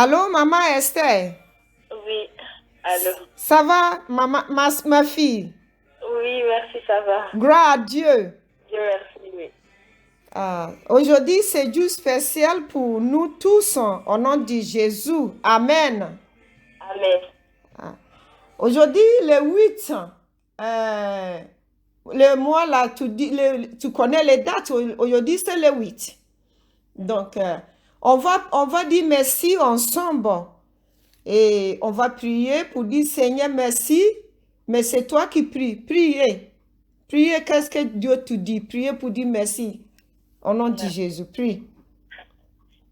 Allô, maman Esther? Oui, allô. Ça va, ma fille? Oui, merci, ça va. Gloire à Dieu. Dieu merci, oui. Aujourd'hui, c'est du spécial pour nous tous, au nom de Jésus. Amen. Amen. Aujourd'hui, le 8, le mois là, tu connais les dates. Aujourd'hui, c'est le 8. Donc, on va dire merci ensemble. Et on va prier pour dire Seigneur, merci. Mais c'est toi qui pries. Priez. Priez, qu'est-ce que Dieu te dit? Priez pour dire merci. Au nom de Jésus, prie.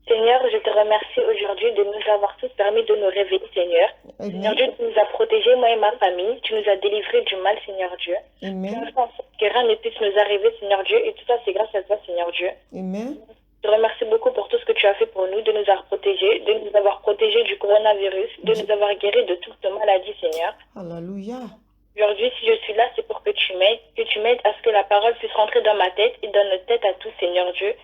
Seigneur, je te remercie aujourd'hui de nous avoir tous permis de nous réveiller, Seigneur. Amen. Seigneur Dieu, tu nous as protégés, moi et ma famille. Tu nous as délivrés du mal, Seigneur Dieu. Amen. Tu as fait en sorte que rien ne puisse nous arriver, Seigneur Dieu. Et tout ça, c'est grâce à toi, Seigneur Dieu. Amen. Je te remercie beaucoup pour tout ce que tu as fait pour nous, de nous avoir protégés, de nous avoir protégés du coronavirus, de nous avoir guéris de toute maladie, Seigneur. Alléluia. Aujourd'hui, si je suis là, c'est pour que tu m'aides à ce que la parole puisse rentrer dans ma tête et dans notre tête à tous, Seigneur Dieu,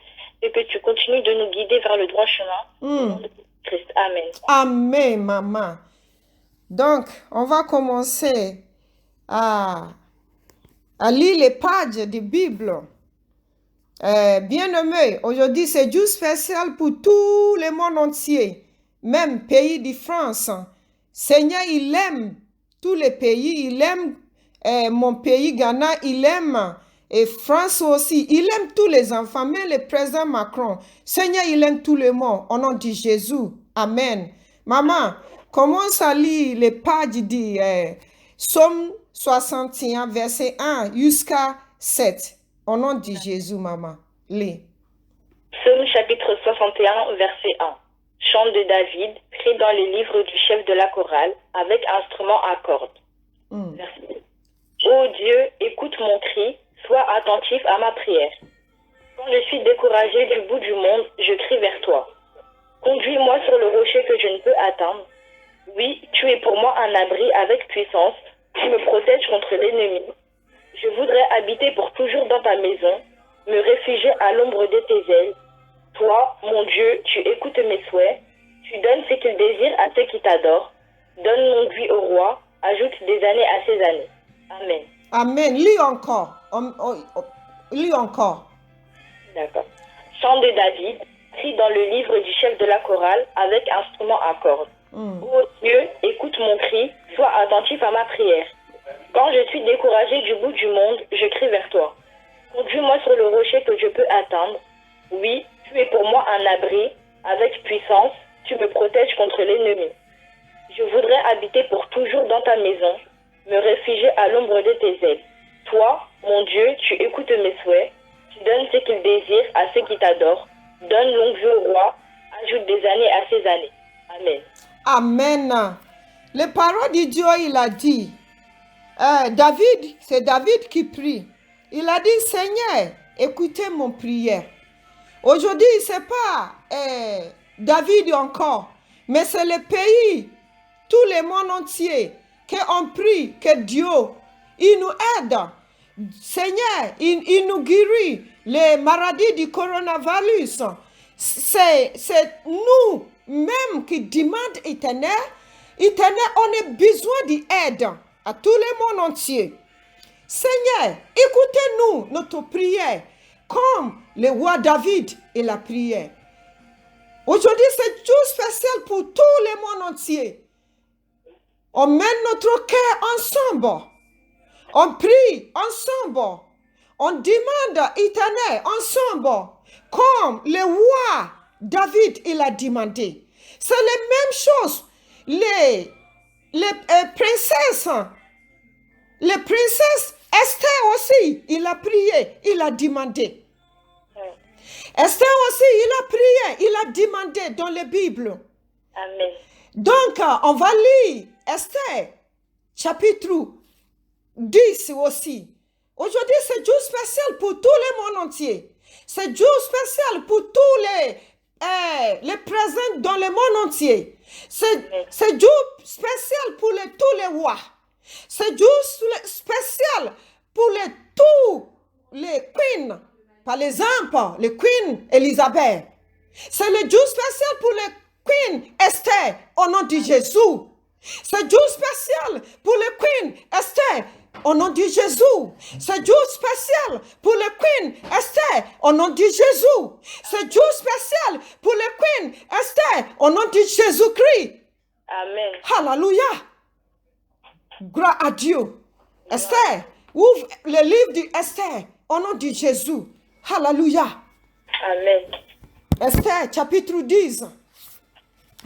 et que tu continues de nous guider vers le droit chemin. Au nom de Christ. Amen. Amen, maman. Donc, on va commencer à lire les pages de Bible. Bien-aimés, aujourd'hui, c'est jour spécial pour tout le monde entier, même pays de France. Seigneur, il aime tous les pays, il aime mon pays, Ghana, il aime et France aussi, il aime tous les enfants, même le président Macron. Seigneur, il aime tout le monde, au nom de Jésus. Amen. Maman, commence à lire les pages de Psaume 61, verset 1 jusqu'à 7. Au nom de Jésus, maman. Lis. Psaume chapitre 61, verset 1. Chant de David, pris dans les livres du chef de la chorale, avec instrument à cordes. Verset 2. Ô Dieu, écoute mon cri, sois attentif à ma prière. Quand je suis découragé du bout du monde, je crie vers toi. Conduis-moi sur le rocher que je ne peux atteindre. Oui, tu es pour moi un abri avec puissance, tu me protèges contre l'ennemi. Je voudrais habiter pour toujours dans ta maison, me réfugier à l'ombre de tes ailes. Toi, mon Dieu, tu écoutes mes souhaits, tu donnes ce qu'il désire à ceux qui t'adorent. Donne longue vie au roi, ajoute des années à ses années. Amen. Amen. Lis encore. Lis encore. D'accord. Chant de David, pris dans le livre du chef de la chorale, avec instrument à cordes. Ô Dieu, écoute mon cri, sois attentif à ma prière. Quand je suis découragé du bout du monde, je crie vers toi. Conduis-moi sur le rocher que je peux atteindre. Oui, tu es pour moi un abri, avec puissance, tu me protèges contre l'ennemi. Je voudrais habiter pour toujours dans ta maison, me réfugier à l'ombre de tes ailes. Toi, mon Dieu, tu écoutes mes souhaits, tu donnes ce qu'il désire à ceux qui t'adorent. Donne longue vie au roi, ajoute des années à ses années. Amen. Amen. Les paroles de Dieu, il a dit, David, c'est David qui prie. Il a dit, Seigneur, écoutez mon prière. Aujourd'hui, ce n'est pas David encore, mais c'est le pays, tout le monde entier, qu'on prie que Dieu, il nous aide. Seigneur, il nous guérit les maladies du coronavirus. C'est nous même qui demandons éternel, on a besoin d'aide à tout le monde entier. Seigneur, écoutez-nous notre prière comme le roi David et la prière. Aujourd'hui, c'est tout spécial pour tout le monde entier. On met notre cœur ensemble. On prie ensemble. On demande éternel ensemble. Comme le roi David, il a demandé. C'est la même chose. Les princesses. Les princesses, Esther aussi, il a prié, il a demandé. Esther aussi, il a prié, il a demandé dans la Bible. Amen. Donc, on va lire Esther, chapitre 10 aussi. Aujourd'hui, c'est jour spécial pour tout le monde entier. C'est jour spécial pour tous les présents dans le monde entier. C'est jour spécial pour tous les rois. C'est jour spécial pour tous les queens. Par exemple, les queens Elisabeth. C'est le jour spécial pour les queens Esther. au nom de Jésus. C'est jour spécial pour le Queen Esther, au nom de Jésus. C'est jour spécial pour le Queen Esther, au nom de Jésus. C'est jour spécial pour le Queen Esther, au nom de Jésus-Christ. Amen. Alléluia. Gloire à Dieu. Esther, ouvre le livre d'Esther, au nom de Jésus. Alléluia. Amen. Esther, chapitre 10.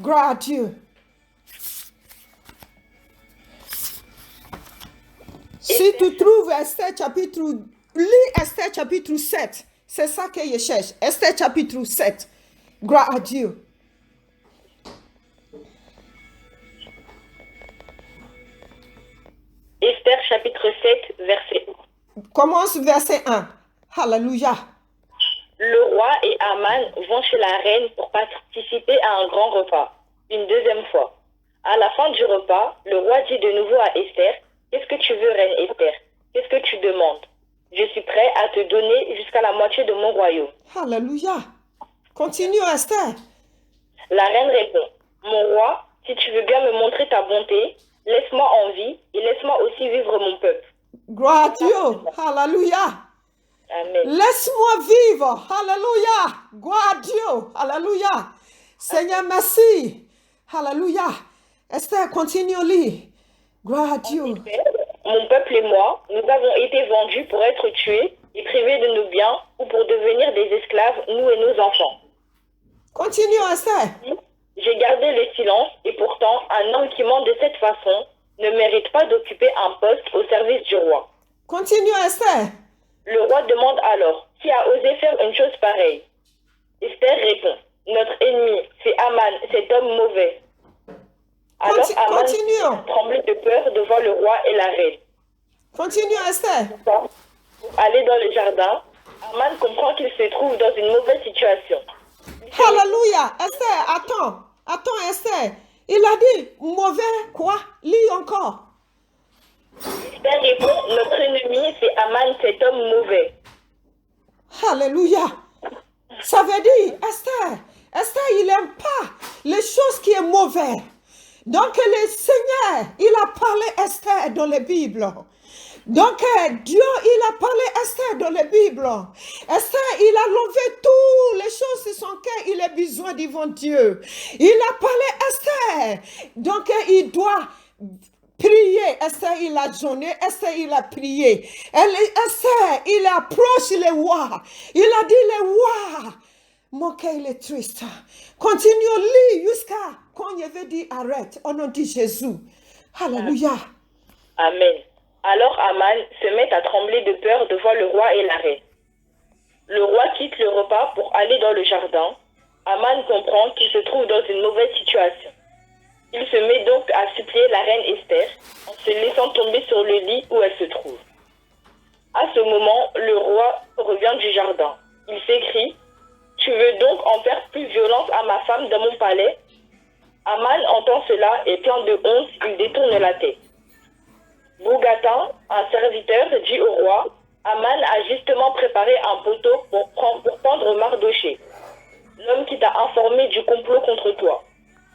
Gloire à Dieu. Si tu trouves Esther chapitre, lis Esther chapitre 7. C'est ça que je cherche. Esther chapitre 7. Gloire à Dieu. Esther chapitre 7, verset 1. Commence verset 1. Alléluia. Le roi et Aman vont chez la reine pour participer à un grand repas, une deuxième fois. À la fin du repas, le roi dit de nouveau à Esther, « Qu'est-ce que tu veux, reine Esther? Qu'est-ce que tu demandes? Je suis prêt à te donner jusqu'à la moitié de mon royaume. » Alléluia. Continue, Esther. La reine répond, « Mon roi, si tu veux bien me montrer ta bonté, laisse-moi en vie et laisse-moi aussi vivre mon peuple. » Gloire à Dieu. Alléluia. Amen. Laisse-moi vivre. Alléluia. Gloire à Dieu. Alléluia. Seigneur, merci. Alléluia. Esther, continue, lis. Gloire à Dieu. Mon peuple et moi, nous avons été vendus pour être tués et privés de nos biens ou pour devenir des esclaves, nous et nos enfants. Continue, Esther. J'ai gardé le silence et pourtant, un homme qui ment de cette façon ne mérite pas d'occuper un poste au service du roi. Continue, Esther. Le roi demande alors, qui a osé faire une chose pareille? Esther répond, notre ennemi, c'est Aman, cet homme mauvais. Alors Aman tremblait de peur devant le roi et la reine. Continue, Esther. Pour aller dans le jardin, Aman comprend qu'il se trouve dans une mauvaise situation. Alléluia. Esther, attends, Esther. Il a dit mauvais quoi? Lis encore. Esther répond, notre ennemi, c'est Aman, cet homme mauvais. Alléluia. Ça veut dire, Esther, il n'aime pas les choses qui sont mauvaises. Donc, le Seigneur, il a parlé à Esther dans la Bible. Donc, Dieu, il a parlé à Esther dans la Bible. Esther, il a levé toutes les choses sur son cœur. Il a besoin devant Dieu. Il a parlé à Esther. Donc, il doit prier. Esther, il a jeûné. Esther, il a prié. Esther, il approche le roi. Il a dit, le roi, mon cœur, il est triste. Continue, lis jusqu'à quand il veut dire arrête. Au nom de Jésus. Alléluia. Amen. Alors Aman se met à trembler de peur devant le roi et la reine. Le roi quitte le repas pour aller dans le jardin. Aman comprend qu'il se trouve dans une mauvaise situation. Il se met donc à supplier la reine Esther en se laissant tomber sur le lit où elle se trouve. À ce moment, le roi revient du jardin. Il s'écrie « Tu veux donc en faire plus violence à ma femme dans mon palais ?» Aman entend cela et plein de honte, il détourne la tête. Bougatin, un serviteur, dit au roi, Aman a justement préparé un poteau pour pendre Mardoché, l'homme qui t'a informé du complot contre toi.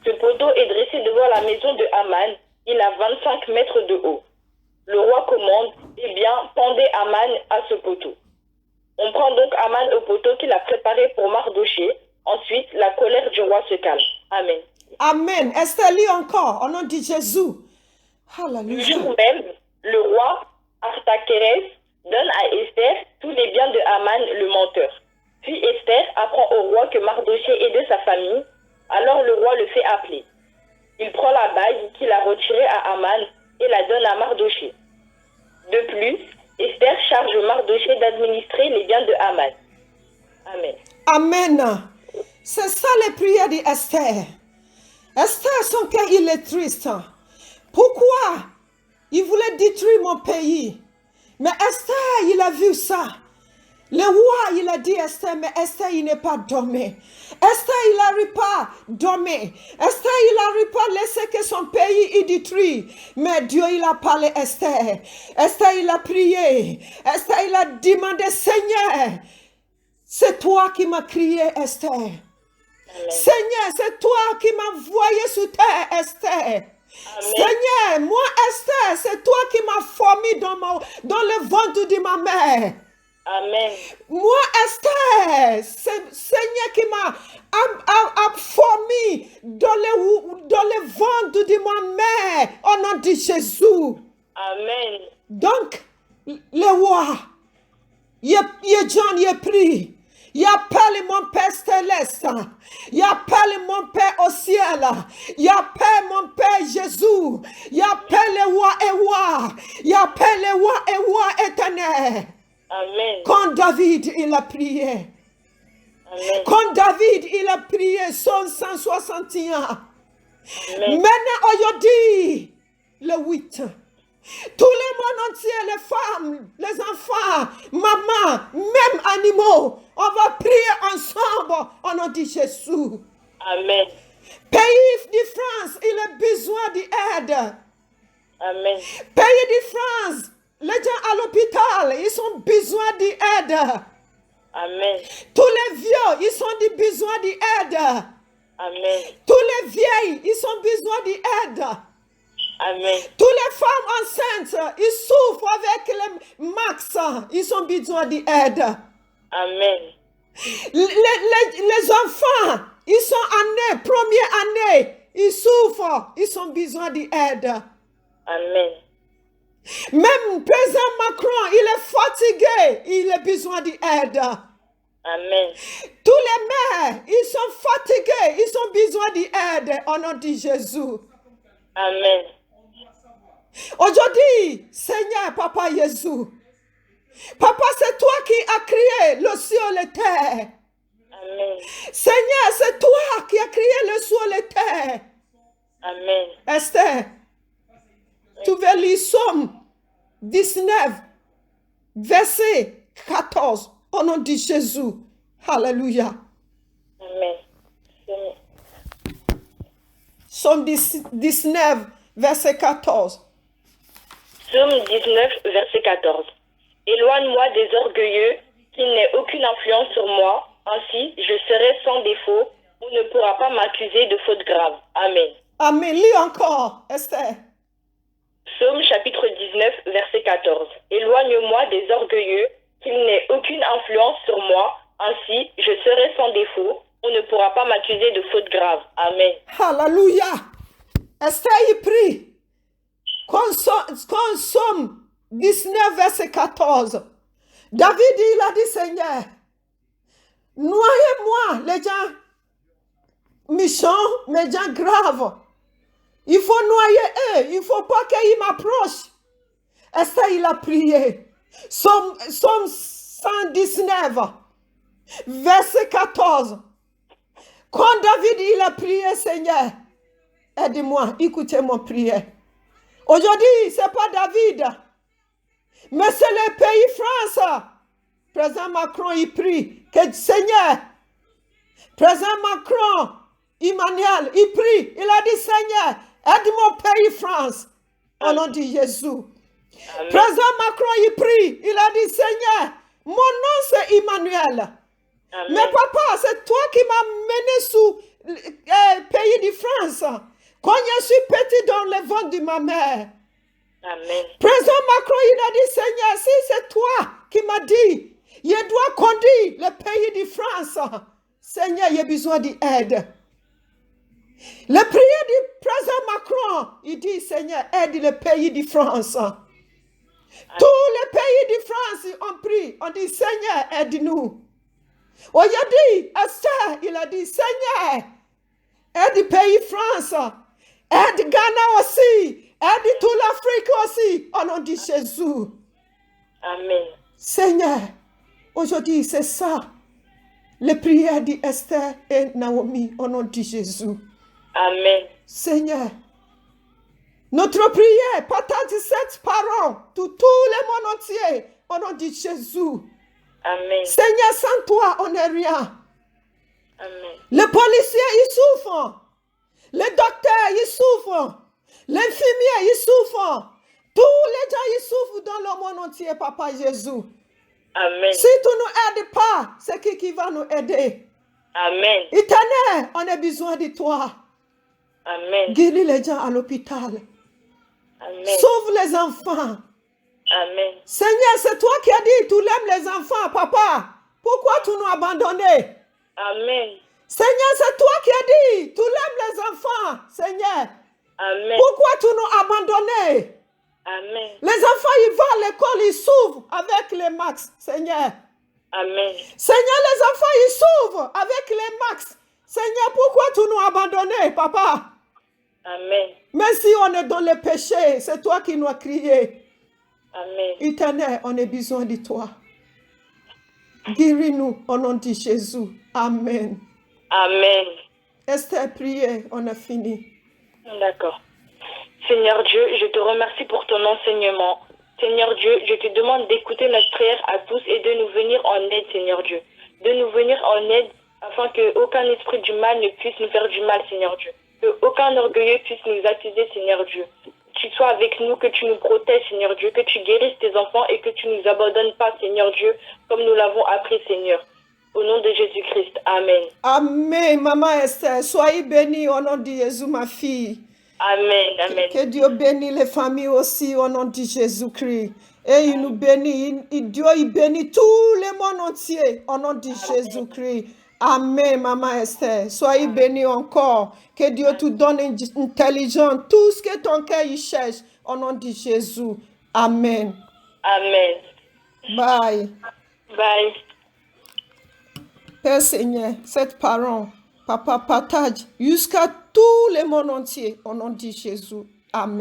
Ce poteau est dressé devant la maison de Aman, il a 25 mètres de haut. Le roi commande, eh bien, pendez Aman à ce poteau. On prend donc Aman au poteau qu'il a préparé pour Mardoché. Ensuite, la colère du roi se calme. Amen. Amen. Esther, lis encore, au nom de Jésus. Le Alléluia. jour même, le roi Artaxerxès donne à Esther tous les biens de Aman le menteur. Puis Esther apprend au roi que Mardoché est de sa famille. Alors le roi le fait appeler. Il prend la bague qu'il a retirée à Aman et la donne à Mardoché. De plus, Esther charge Mardoché d'administrer les biens de Aman. Amen. Amen. C'est ça les prières d'Esther. Esther, son cœur, il est triste. Pourquoi? Il voulait détruire mon pays. Mais Esther, il a vu ça. Le roi, il a dit Esther, mais Esther, il n'est pas dormi. Esther, il n'arrive pas dormir. Esther, il n'arrive pas laisser que son pays est détruit. Mais Dieu, il a parlé à Esther. Esther, il a prié. Esther, il a demandé, Seigneur, c'est toi qui m'as crié, Esther. Seigneur, c'est toi qui m'as envoyé sur terre, Esther. Amen. Seigneur, moi, Esther, c'est toi qui m'as formé dans le ventre de ma mère. Amen. Moi, Esther, c'est Seigneur qui m'a formé dans le ventre de ma mère, au nom de Jésus. Amen. Donc, le roi, il prie. Il appelle mon Père céleste. Il appelle mon Père au ciel. Il appelle mon Père Jésus. Il appelle le roi et roi. Il appelle le roi et roi éternel. Amen. Quand David, il a prié. Amen. Quand David, il a prié Psaume 161. Amen. Maintenant, aujourd'hui, le 8. Tout le monde entier, les femmes, les enfants, maman, même animaux, on va prier ensemble au nom de Jésus. Amen. Pays de France, il a besoin d'aide. Amen. Pays de France, les gens à l'hôpital, ils ont besoin d'aide. Amen. Tous les vieux, ils ont besoin d'aide. Amen. Tous les vieilles, ils ont besoin d'aide. Amen. Toutes les femmes enceintes, ils souffrent avec les max, ils ont besoin d'aide. Amen. Les enfants, ils sont première année, ils souffrent, ils ont besoin d'aide. Amen. Même le président Macron, il est fatigué, il a besoin d'aide. Amen. Tous les mères, ils sont fatigués, ils ont besoin d'aide au nom de Jésus. Amen. Aujourd'hui, Seigneur, Papa Jésus, Papa, c'est toi qui as créé le ciel et la terre. Amen. Seigneur, c'est toi qui as créé le ciel et la terre. Amen. Esther, tu veux lire Somme 19, verset 14, au nom de Jésus. Alléluia. Amen. Somme 19, verset 14. Psaume 19, verset 14. Éloigne-moi des orgueilleux qui n'aient aucune influence sur moi. Ainsi, je serai sans défaut. On ne pourra pas m'accuser de faute grave. Amen. Amen. Lis encore, Esther. Psaume chapitre 19, verset 14. Éloigne-moi des orgueilleux qui n'aient aucune influence sur moi. Ainsi, je serai sans défaut. On ne pourra pas m'accuser de faute grave. Amen. Alléluia. Esther, il prie. Somme 19, verset 14. David, il a dit, Seigneur, noyez-moi les gens méchants, les gens graves. Il faut noyer eux. Il ne faut pas qu'ils m'approchent. Esther, il a prié. Somme 119, verset 14. Quand David, il a prié, Seigneur, aide-moi, écoutez mon prière. Aujourd'hui, ce n'est pas David, mais c'est le pays France. Président Macron, il prie que Seigneur, Président Macron, Emmanuel, il prie. Il a dit, Seigneur, aide mon pays France. Au nom de Jésus. Amen. Président Macron, il prie. Il a dit, Seigneur, mon nom c'est Emmanuel. Amen. Mais papa, c'est toi qui m'as mené sous le pays de France. Quand je suis petit dans le ventre de ma mère. Amen. Président Macron, il a dit, Seigneur, si c'est toi qui m'as dit, je dois conduire le pays de France. Seigneur, il a besoin d'aide. Le prière du président Macron, il dit, Seigneur, aide le pays de France. Amen. Tous les pays de France ont prié, on dit, Seigneur, aide-nous. Aujourd'hui, Esther, il a dit, Seigneur, aide le pays de France. Aide Ghana aussi. Aide toute l'Afrique aussi. Au nom de Jésus. Amen. Seigneur, aujourd'hui, c'est ça. Les prières d'Esther et Naomi. Au nom de Jésus. Amen. Seigneur, notre prière partage cette parole tout le monde entier. Au nom de Jésus. Amen. Seigneur, sans toi, on n'est rien. Amen. Les policiers, ils souffrent. Les docteurs, ils souffrent. Les infirmiers, ils souffrent. Tous les gens, ils souffrent dans le monde entier, Papa Jésus. Amen. Si tu ne nous aides pas, c'est qui va nous aider? Amen. Éternel, on a besoin de toi. Amen. Guéris les gens à l'hôpital. Amen. Sauve les enfants. Amen. Seigneur, c'est toi qui as dit, tu l'aimes les enfants, papa. Pourquoi tu nous as abandonnés? Amen. Seigneur, c'est toi qui as dit, tu l'aimes les enfants, Seigneur. Amen. Pourquoi tu nous as abandonnés? Amen. Les enfants, ils vont à l'école, ils s'ouvrent avec les max, Seigneur. Amen. Seigneur, les enfants, ils s'ouvrent avec les max. Seigneur, pourquoi tu nous as abandonnés, papa? Amen. Même si on est dans le péché, c'est toi qui nous as crié. Amen. Éternel, on a besoin de toi. Guéris-nous au nom de Jésus. Amen. Amen. Esther, priez, on a fini. D'accord. Seigneur Dieu, je te remercie pour ton enseignement. Seigneur Dieu, je te demande d'écouter notre prière à tous et de nous venir en aide, Seigneur Dieu. De nous venir en aide afin qu'aucun esprit du mal ne puisse nous faire du mal, Seigneur Dieu. Qu'aucun orgueilleux puisse nous accuser, Seigneur Dieu. Que tu sois avec nous, que tu nous protèges, Seigneur Dieu, que tu guérisses tes enfants et que tu ne nous abandonnes pas, Seigneur Dieu, comme nous l'avons appris, Seigneur. Au nom de Jésus-Christ. Amen. Amen. Maman Esther, soyez bénie au nom de Jésus, ma fille. Amen. Amen. Que Dieu bénisse les familles aussi au nom de Jésus-Christ. Et il nous bénit, Dieu il bénit tout le monde entier au nom de Jésus-Christ. Amen, Maman Esther. Soyez bénie encore. Que Dieu te donne une intelligence, tout ce que ton cœur il cherche au nom de Jésus. Amen. Amen. Bye. Bye. Père Seigneur, cette parole, Papa, partage jusqu'à tout le monde entier au nom de Jésus. Amen.